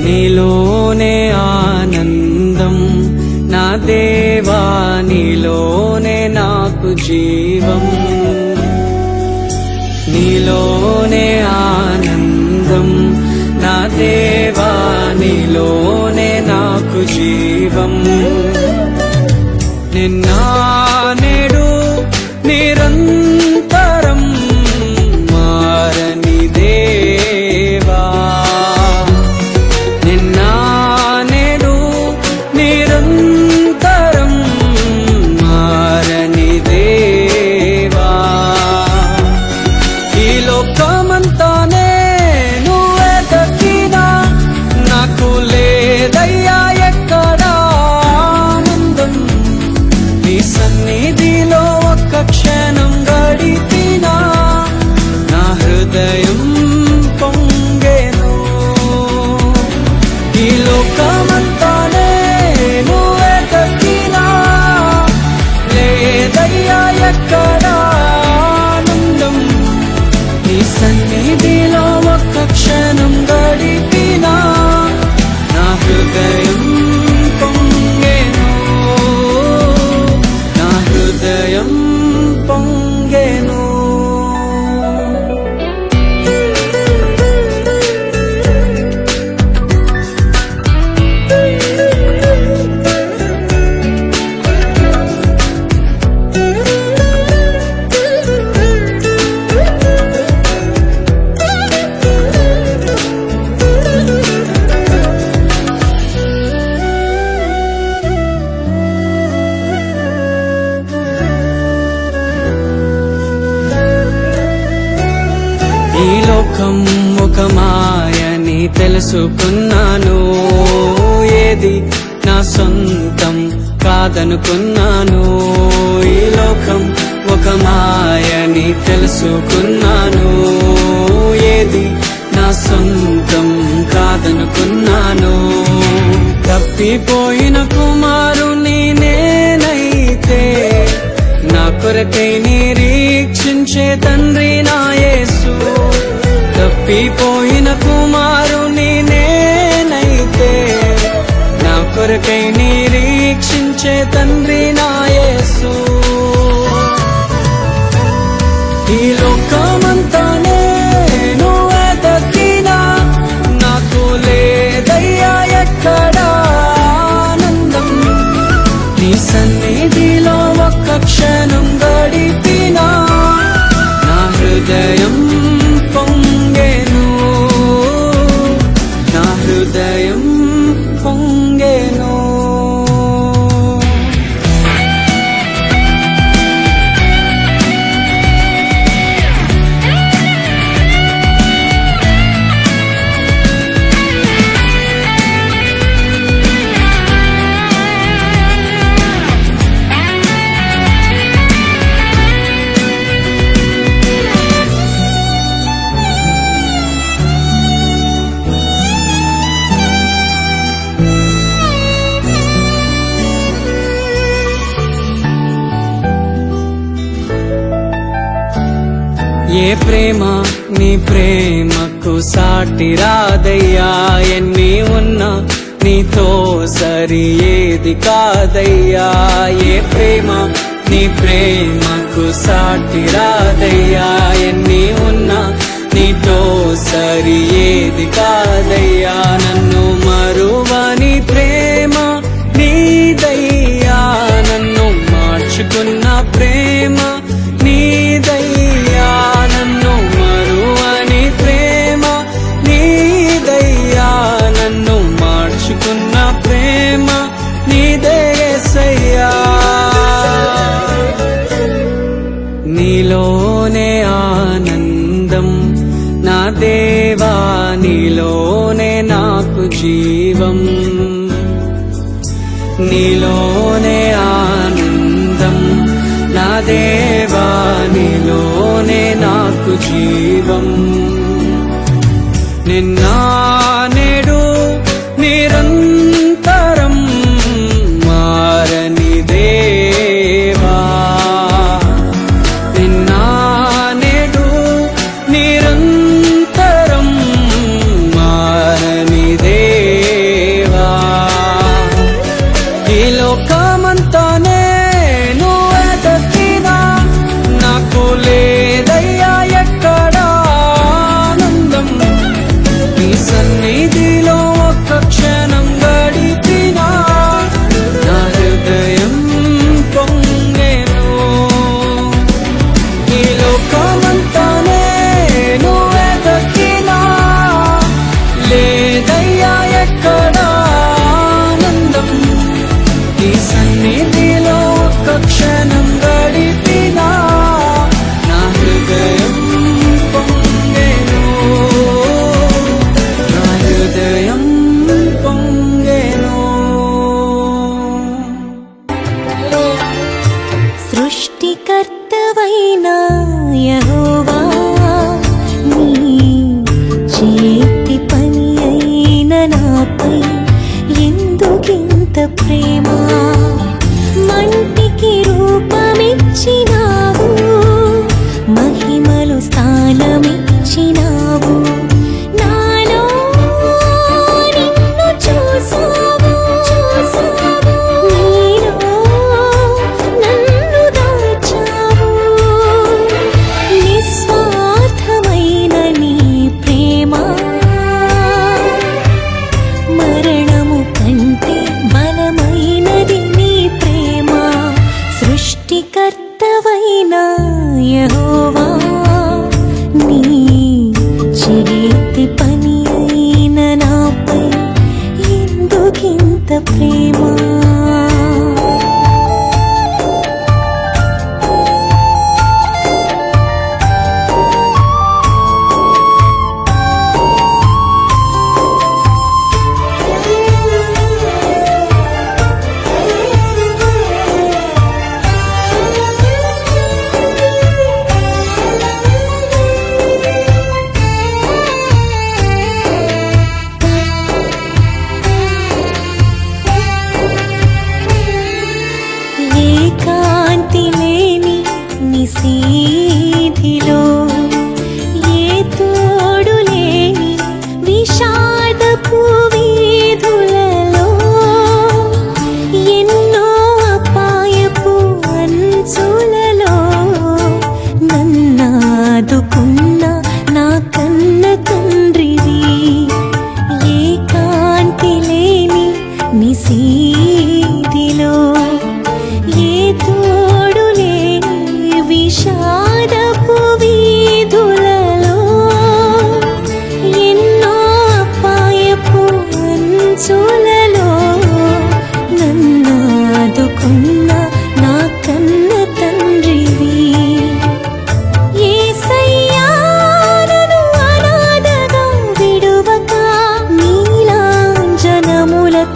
నీలోనే ఆనందం నా దేవా, నీలోనే నాకు జీవం. నీలోనే ఆనందం నా దేవా, నీలోనే నాకు జీవం. నిన్న నేడు నిరంతరం మారని దేవా, నిన్న నేడు నిరంతరం మారని దేవా. ఈ లోకమంతానే నువ్వే దక్కినా నాకు లేదయ్యా ఎక్కడా ఆనందం. నీ సన్నిధిలో ఒక్క క్షణం గడిపినా నా హృదయం పొంగెను. ఈ లోకమంతానే నువ్వే దక్కినా లేదయ్యా ఎక్కడా ఆనందం. నీ సన్నిధిలో ఒక్క క్షణం గడిపినా నా హృదయం పొంగెను. నా హృదయం పొంగెను. ఈ లోకం ఒక మాయని తెలుసుకున్నాను, ఏది నా సొంతం కాదనుకున్నాను. ఈ లోకం ఒక మాయని తెలుసుకున్నాను, ఏది నా సొంతం కాదనుకున్నాను. తప్పిపోయిన కుమారుని నేనైతే నా కొరకై నిరీక్షించే తండ్రి నా యేసు. తప్పిపోయిన కుమారుని నేనైతే నా కొరకై నిరీక్షించే తండ్రి నా యేసు. ఈ లోకమంతానే నువ్వే దక్కినా నాకు లేదయ్యా ఎక్కడా ఆనందం. నీ సన్నిధిలో ఒక్క క్షణం గడిపినా నా హృదయం పొంగెను. నా హృదయం పొంగెను. ఏ ప్రేమ నీ ప్రేమకు సాటి రాదయ్యా, ఎన్ని ఉన్నా నీతో సరి ఏది కాదయ్యా. ఏ ప్రేమ నీ ప్రేమకు సాటి రాదయ్యా, ఎన్ని ఉన్నా నీతో సరి ఏది కాదయ్యా. నన్ను మరువని ప్రేమ నీదయ్యా, నన్ను మార్చుకున్న ప్రేమ నీదయ్యా. నన్ను మరువని ప్రేమ నీదయ్యా, నన్ను మార్చుకున్న ప్రేమ నీదే యేసయ్యా. నీలోనే ఆనందం నా దేవా, నీలోనే నాకు జీవం. నీలోనే ఆనందం నా దేవా, నీలోనే నాకు జీవం. నిన్న నేడు నిరంతరం మారని దేవా, నిన్న నేడు నిరంతరం మారని దేవా.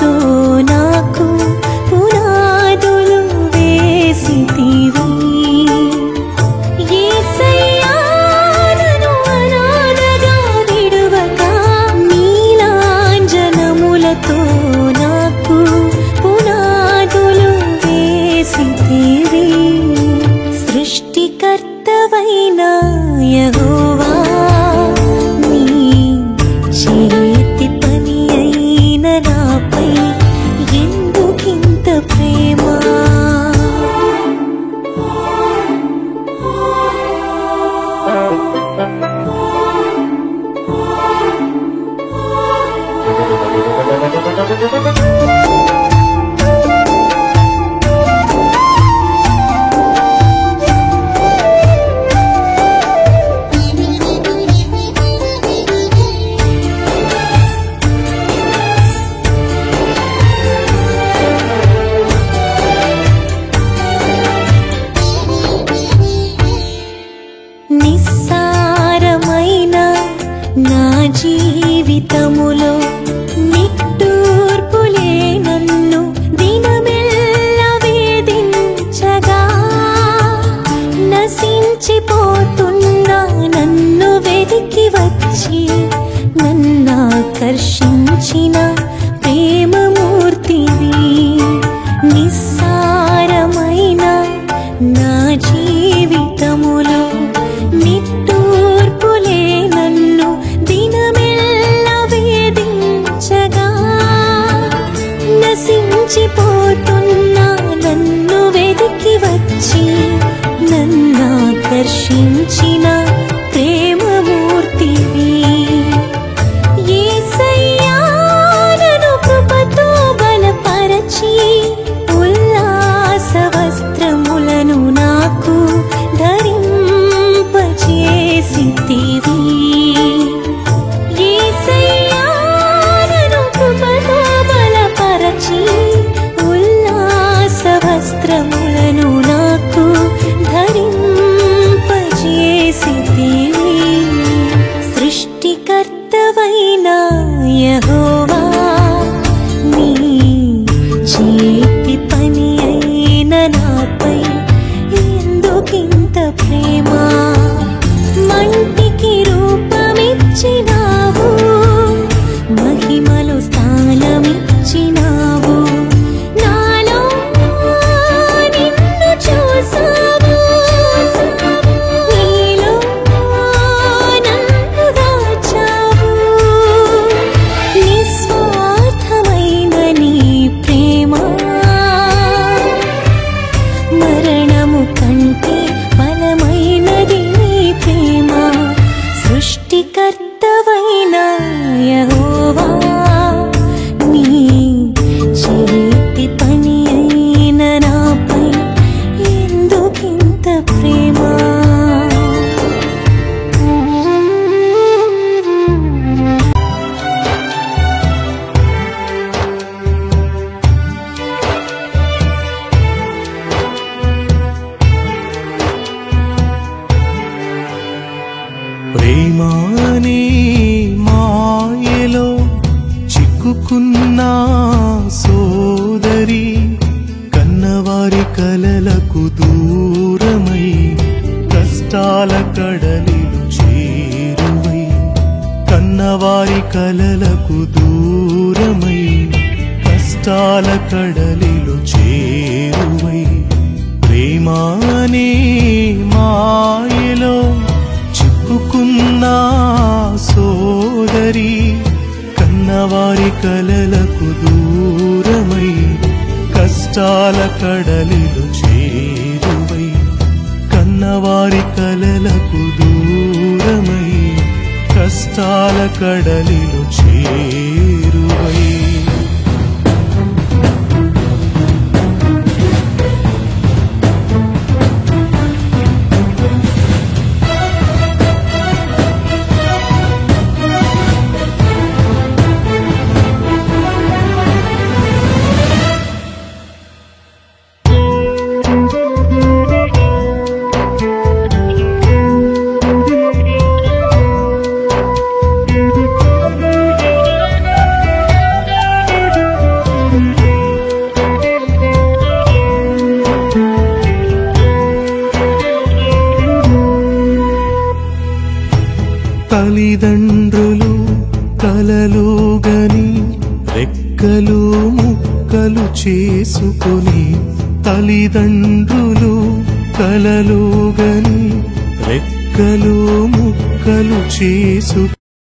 కృపతో నాకు పునాదులు వేసితివి. యేసయ్యా నన్ను అనాథగా విడువక నీలాంజనములతో నాకు పునాదులు వేసితివి. సృష్టికర్తవైన యెహోవా నీ చేతి పని అయిన నాపై ఎందుకింత ప్రేమ? నిస్సారమైన నా జీవితములో నిట్టూర్పులే నన్ను దినమెల్ల వేధించగా, నశించిపోతున్నా నన్ను వెదికి వచ్చి నన్నాకర్షించిన ప్రేమమూర్తివి. నిస్సారమైన నా జీవితములో నిట్టూర్పులే నన్ను దినమెల్ల వేధించగా, నశించిపోతున్నా నన్ను వెదికి వచ్చి నన్నాకర్షించిన ప్రేమమూర్తివి. యేసయ్యా నన్ను కృపతో బలపరచి ఉల్లాస వస్త్రములను నాకు ధరింపచేసితివి. యేసయ్యా నన్ను కృపతో బలపరచి ఉల్లాస వస్త్రములను నాకు ధరింపచేసితివి. సృష్టికర్తవైన యెహోవా నీ చేతి పని అయిన నాపై ఎందుకింత ప్రేమ? మంటికి రూపమిచ్చినావు, మహిమలో స్థానమిచ్చినావు. నాలో నిన్ను చూసావు, నీలో నన్ను దాచావు. నిస్వార్థమైన నీ ప్రేమ మరణము కంటే బలమైనది నీ ప్రేమ. సృష్టికర్తవైన యెహోవా నీ చేతి పని అయిన నాపై ఎందుకింత ప్రేమ? ప్రేమాని మాయలో చిక్కుకున్న సోదరి, కన్నవారి కలలకు దూరమై కష్టాల కడలిలు చేరువై, కన్నవారి కలలకు దూరమై కష్టాల కడలిలు చేరువై. ప్రేమాని మాయలో చిక్కుకున్న సోదరి, కన్నవారి కలలకు దూరమై కష్టాల కడలిలు చేరువై, కన్నవారి కలలకు దూరమై కష్టాల కడలిలు చేరువై. రెక్కలు ముక్కలు చేసుకొని తల్లిదండ్రులు కలలుగని రెక్కలు ముక్కలు చేసు